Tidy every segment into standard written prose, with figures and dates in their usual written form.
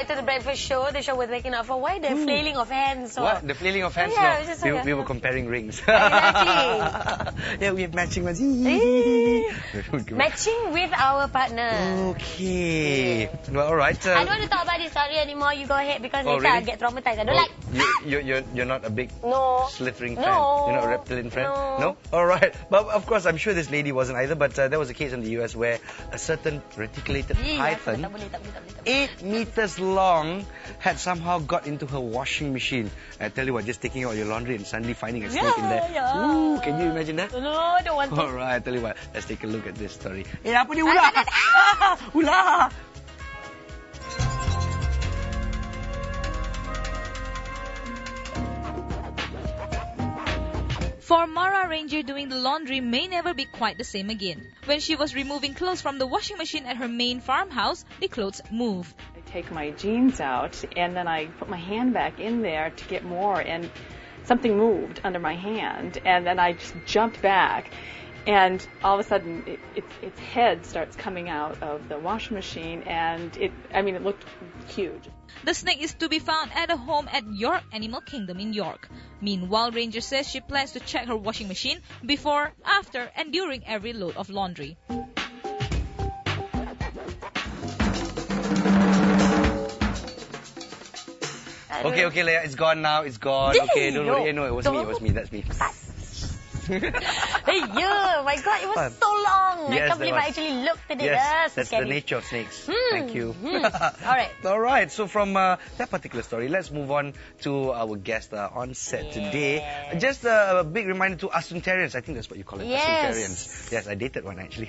back to the breakfast show. The show was waking up for why the flailing of hands. Or... What? The flailing of hands? Yeah, No, we were comparing rings. Exactly. Yeah, we have matching ones. Matching with our partner. Okay. Well, alright. I don't want to talk about this story anymore. You go ahead because later really? I'll get traumatized. I don't like. You're not a big No. slithering fan? No. You're not a reptilian fan? No. Alright. But of course, I'm sure this lady wasn't either. But there was a case in the US where a certain reticulated python, 8 meters long, had somehow got into her washing machine. I tell you what, just taking out your laundry and suddenly finding a snake in there. Yeah. Ooh, can you imagine that? No, I don't want to. Alright, I tell you what, let's take a look at this story. Apa ni ular? Ular! For Mara, Ranger doing the laundry may never be quite the same again. When she was removing clothes from the washing machine at her main farmhouse, the clothes moved. I take my jeans out and then I put my hand back in there to get more, and something moved under my hand, and then I just jumped back, and all of a sudden its head starts coming out of the washing machine, and it looked huge. The snake is to be found at a home at York Animal Kingdom in York. Meanwhile, Ranger says she plans to check her washing machine before, after, and during every load of laundry. Okay, Leia, it's gone now. It's gone. Okay, don't worry. No, it was me. That's me. Hey, my God, it was so long. Yes, I can't believe I actually looked at it. Yes, that's scary. the nature of snakes. Thank you. All right. So from that particular story, let's move on to our guest on set today. Just a big reminder to Asuntarians. I think that's what you call it. Yes. Asuntarians. Yes, I dated one actually.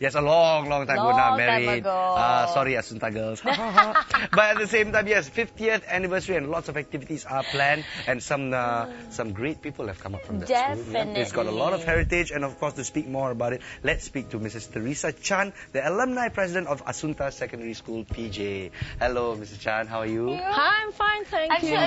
Yes, a long time ago now. Married. Sorry, Assunta girls. But at the same time, yes, 50th anniversary and lots of activities are planned, and some great people have come up from that school. Definitely. It's got a lot of heritage, and of course, to speak more about it, let's speak to Mrs. Teresa Chan, the alumni president of Assunta Secondary School, PJ. Hello, Mrs. Chan, how are you? Hi, I'm fine, thank you.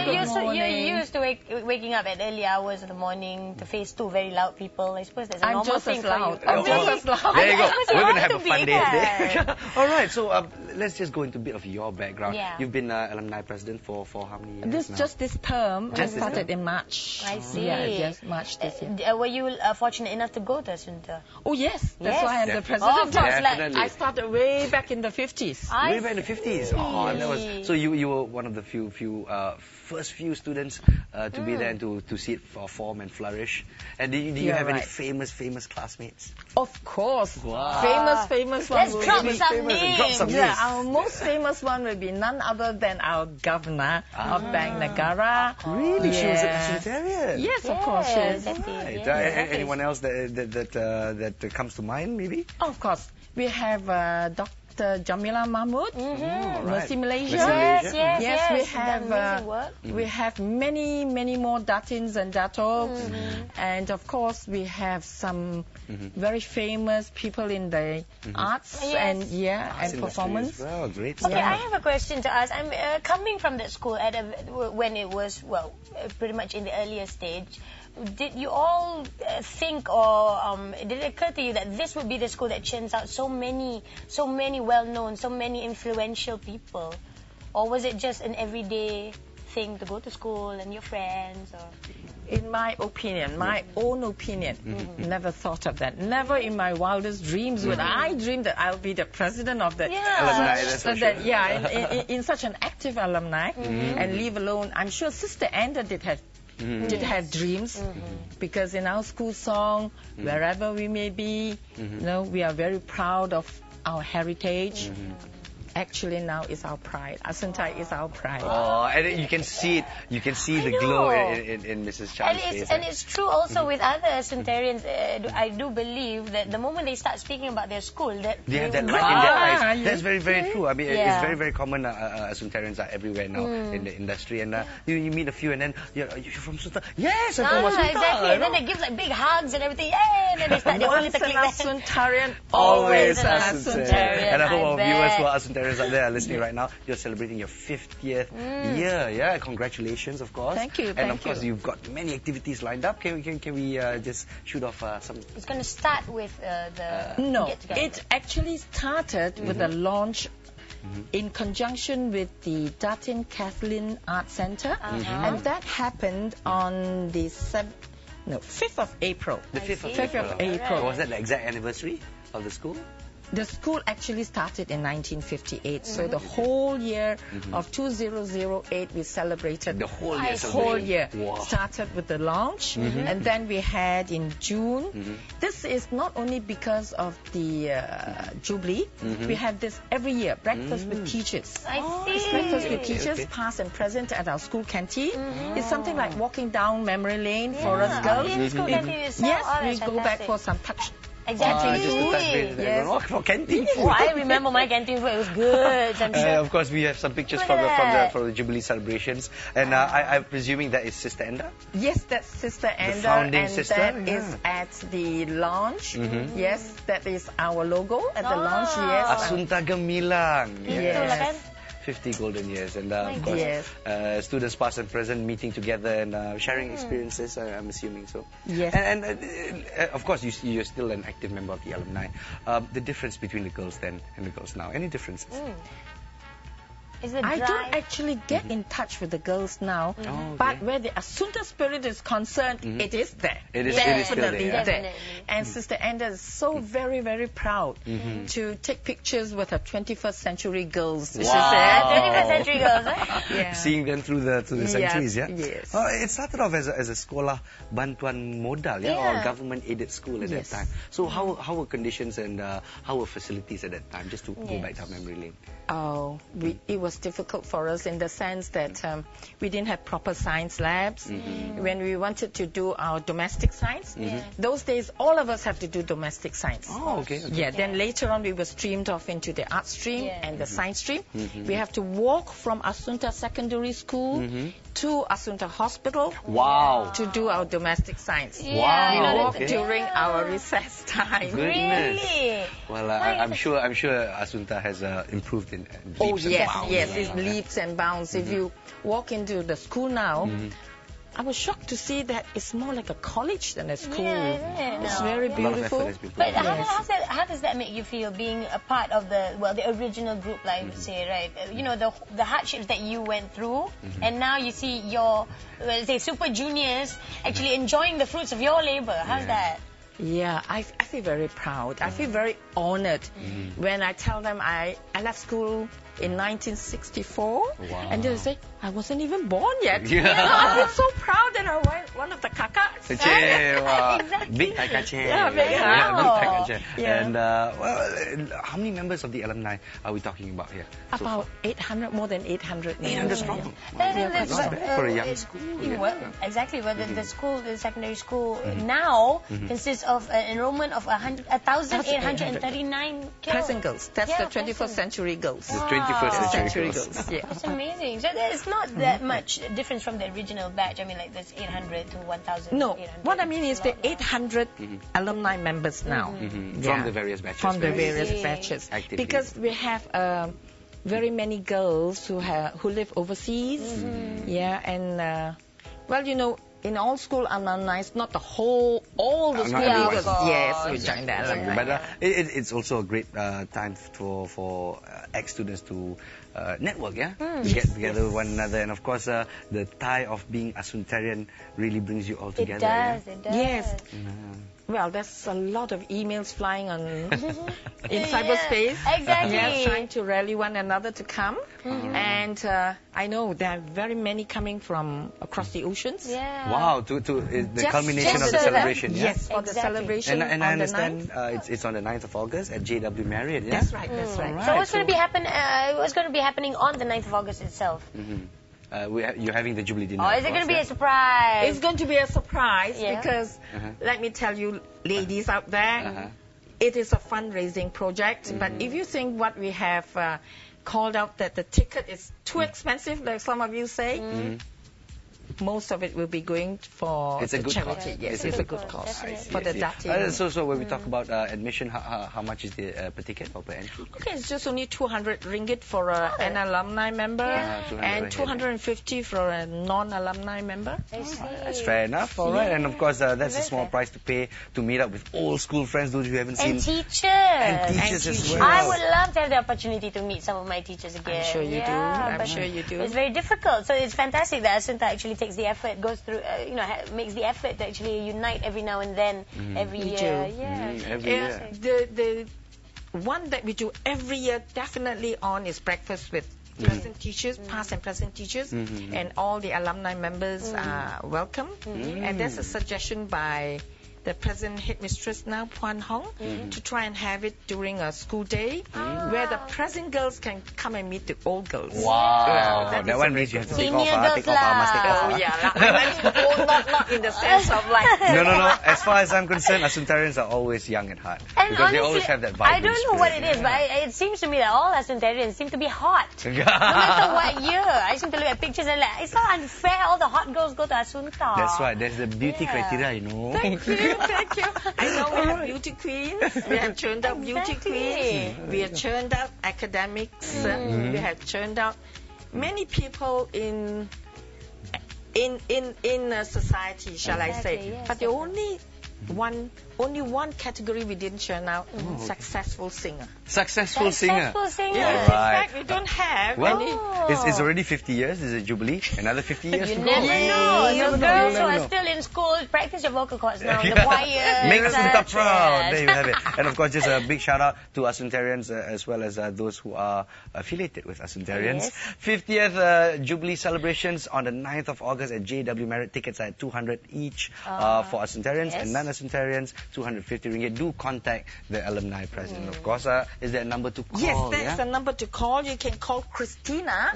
You're used to waking up at early hours of the morning to face two very loud people. I suppose that's a normal thing for you. I'm just as loud. There you go. We're going to have a fun day today. All right, so let's just go into a bit of your background. Yeah. You've been alumni president for how many years now? Just this term. I started in March. I see. Yeah, yes, March this year. Were you fortunate enough to go to Assunta? Oh, yes. That's why I'm the president. Definitely. I started way back in the 50s. Way back in the 50s. Oh, that was so. You were one of the first few students to be there and to see it form and flourish. And do you have any famous classmates? Of course. Wow. Famous one. Let's will drop be some names. Yeah, our most famous one will be none other than our governor of Bank Negara. Really? She was an Asuntarian? Yes, of course. She is. Right. Anyone else that comes to mind, maybe? Of course. We have Dr. Jamila Mahmood, Mercy Malaysia. Yes, we have many more Datins and Datos, and of course we have some very famous people in the arts and performance. Well, great. Okay, I have a question to ask. I'm coming from that school when it was pretty much in the earlier stage. Did you all think, or did it occur to you that this would be the school that churns out so many well-known, so many influential people? Or was it just an everyday thing to go to school and your friends? Or? In my opinion, my own opinion, never thought of that. Never in my wildest dreams would I dream that I'll be the president of the alumni. In such an active alumni, and leave alone. I'm sure Sister Enda did have dreams, because in our school song, wherever we may be, we are very proud of our heritage. Actually, now is our pride. Assunta is our pride. Oh, and you can see it. You can see the glow in Mrs. Chan's face. And it's true also with other Asuntarians. I do believe that the moment they start speaking about their school, that they have that light in their eyes. That's very, very true. I mean, it's very, very common. Asuntarians are everywhere now in the industry, and you meet a few, and then you're from Assunta. Yes, I'm from Assunta. Exactly. And then they give like big hugs and everything. Yay! And then they start Once an Asuntarian, always an Asuntarian. And I hope our viewers who are Asuntarians out there are listening right now. You're celebrating your 50th year. Yeah, congratulations, of course. Thank you. And of course, you've got many activities lined up. Can we just shoot off some? It's going to start with the no, get-together. it actually started with the launch in conjunction with the Datin Kathleen Art Center, and that happened on the 5th of April. The 5th of 5th of April. Was that the exact anniversary of the school? The school actually started in 1958, so the whole year of 2008 we celebrated. The whole year. Whole year. Wow. Started with the launch, and then we had in June. This is not only because of the Jubilee. We have this every year, breakfast with teachers. I see. Breakfast with teachers, past and present, at our school canteen. It's something like walking down memory lane for us girls. The school canteen is so, Yes, oh, we that's go back fantastic. for some touch. Exactly. Just to touch base. Yes. Oh, for canteen food. Oh, I remember my canteen food. It was good. I'm sure. Of course, we have some pictures Look from at the Jubilee celebrations, and I'm presuming that is Sister Enda. Yes, that's Sister Enda, founding and sister, that yeah. is at the launch. Yes, that is our logo at the launch. Yes, Assunta Gemilang. Itulah kan. 50 golden years, and of course, Yes. students past and present meeting together and sharing experiences. I'm assuming so. Yes. And of course, you're still an active member of the alumni. The difference between the girls then and the girls now. Any differences? Is it I dry? don't actually get in touch with the girls now, but where the Assunta spirit is concerned, it is there. It is still Definitely there, yeah. there. And Sister Enda is so very, very proud to take pictures with her 21st century girls. She Wow. said. 21st century girls, eh? Yeah. Seeing them through the centuries, yeah. Yes. It started off as a sekolah bantuan modal, or government aided school at that time. So how were conditions and how were facilities at that time? Just to go back down memory lane. Oh, it was difficult for us in the sense that we didn't have proper science labs. When we wanted to do our domestic science, those days all of us have to do domestic science. Oh, okay. Yeah, then later on we were streamed off into the art stream and the science stream. We have to walk from Assunta Secondary School to Assunta Hospital Wow. to do our domestic science. Yeah, Wow. We you know, walk during our recess time. Goodness. Really? Well, I'm sure Assunta has improved in Oh leaps and yes, bounds. yes, it's leaps and bounds. If you walk into the school now, I was shocked to see that it's more like a college than a school. Yeah, isn't it? It's No. very A lot of effort beautiful. has been put But in. how does that make you feel being a part of the original group, like I would say, right? You know, the hardships that you went through, and now you see your, say, super juniors actually enjoying the fruits of your labor. How's that? Yeah, I feel very proud. I feel very honored when I tell them I left school in 1964, and they say I wasn't even born yet. Yeah. I feel so proud that I was one of the kakaks. Exactly. Big Takache. Yeah, big Big Wow. Takache. Yeah. And how many members of the alumni are we talking about here? About 800, more than 800. 800 strong. That's Not bad for a young school. Well, exactly. Well, the school, the secondary school now consists of an enrollment of 1,839 Present girls. That's Yeah, the 21st century girls. The 21st century girls. Yeah. That's amazing. So there's not that much difference from the original batch. I mean, like there's 800 to 1,000. No, what I mean is the 800 alumni members now. From the various batches. From the right? various see. batches. Actively. Because we have very many girls who live overseas. Yeah, and well, you know, in all school alumni, not the whole, all the school everyone. leaders. Yes, we join the alumni. But it's also a great time for ex-students to network, yeah? To get together with one another. And of course, the tie of being Asuntarian really brings you all It together. does. It does. Yes. Well, there's a lot of emails flying on in cyberspace. Exactly. Yes, trying to rally one another to come. And I know there are very many coming from across the oceans. Yeah. Wow, to the Just- culmination of just the so that- celebration, yeah? Yes, for the Exactly. celebration And I on the understand 9th. it's on the 9th of August at JW Marriott, yeah? That's right, that's right. So what's going to be what's going to be happening on the 9th of August itself? You're having the Jubilee dinner. Or of is it course, going to be yeah? a surprise? It's going to be a surprise Yeah. because, let me tell you, ladies out there, it is a fundraising project. But if you think what we have called out that the ticket is too expensive, like some of you say, most of it will be going for It's a the good charity. cause. Yes, it's a good cause for the Dati. So when we talk about admission, how much is the per ticket or per entry? Okay, it's just only 200 ringgit for an alumni member and 250 for a non-alumni member. I see. That's fair enough, all right. And of course, that's a small price to pay to meet up with old school friends, those who haven't seen. And teachers. And teachers as well. I would love to have the opportunity to meet some of my teachers again. I'm sure you do. I'm sure you do. It's very difficult. So it's fantastic that Assunta actually takes the effort, goes through, makes the effort to actually unite every now and then, every We year. do. Yeah. Every year. The one that we do every year definitely on is breakfast with present teachers, past and present teachers, and all the alumni members are welcome. And there's a suggestion by the present headmistress now, Puan Hong, to try and have it during a school day where the present girls can come and meet the old girls. Wow. That one means you have to take off, take off, must take off. Oh, yeah. I mean, not in the sense of like... No. As far as I'm concerned, Asuntarians are always young at heart. And Because honestly, they always have that vibrant I don't know what it is, but it seems to me that all Asuntarians seem to be hot. No matter what year. I seem to look at pictures and like, it's not unfair. All the hot girls go to Assunta. That's right. There's the beauty criteria, you know. Thank you. I know we have beauty queens. We have churned out beauty queens. We have churned out academics. We have churned out many people in society, shall I say? Yes. But the only one category we didn't churn out: successful singer. Successful singer. Successful singer. Yes, All in right. fact, we don't have Well, any. it's already 50 years. This is a Jubilee. Another 50 years You to go. never know. You So never know, girls you who never are know. still in school, practice your vocal cords now. The choir. Make Assunta proud. There you have it. And of course, just a big shout out to Asuntarians as well as those who are affiliated with Asuntarians. Yes. 50th Jubilee celebrations on the 9th of August at JW Marriott. Tickets are at 200 each for Asuntarians yes. and non-Asuntarians, 250 ringgit. Do contact the alumni president. Of course, is there a number to call? Yes, that's the number to call. You can call Christina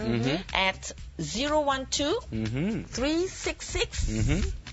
at 012 366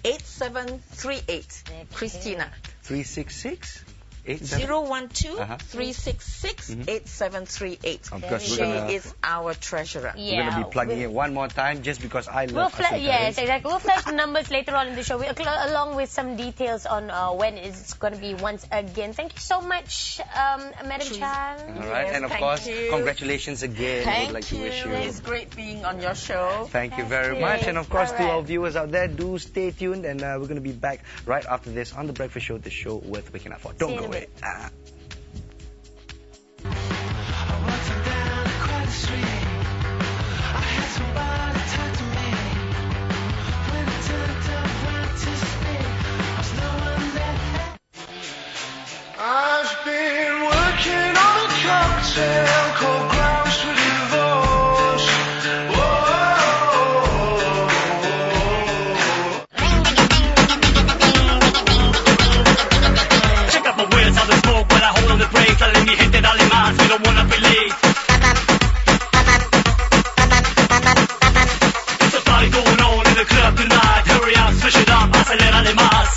8738. Christina. 366 012 366 8738. Of course, She is our treasurer. We're going to be plugging it one more time just because I love Asuntarians. Yes, exactly. We'll flash the numbers later on in the show, along with some details on when it's going to be once again. Thank you so much, Madam Chan. All right, Yes, and of thank course, you. congratulations again. I would like to wish you. It's great being on your show. Thank you very much. And of course, to our viewers out there, do stay tuned. And we're going to be back right after this on The Breakfast Show, the show worth waking up for. Don't go away. I've been working on a cocktail called Grounds for Divorce. Check out my words on the smoke while I hold on the brakes. I let me hit it all in minds, we don't wanna be late. There's a party going on in the club tonight. Hurry up, switch it up, acelerar de más.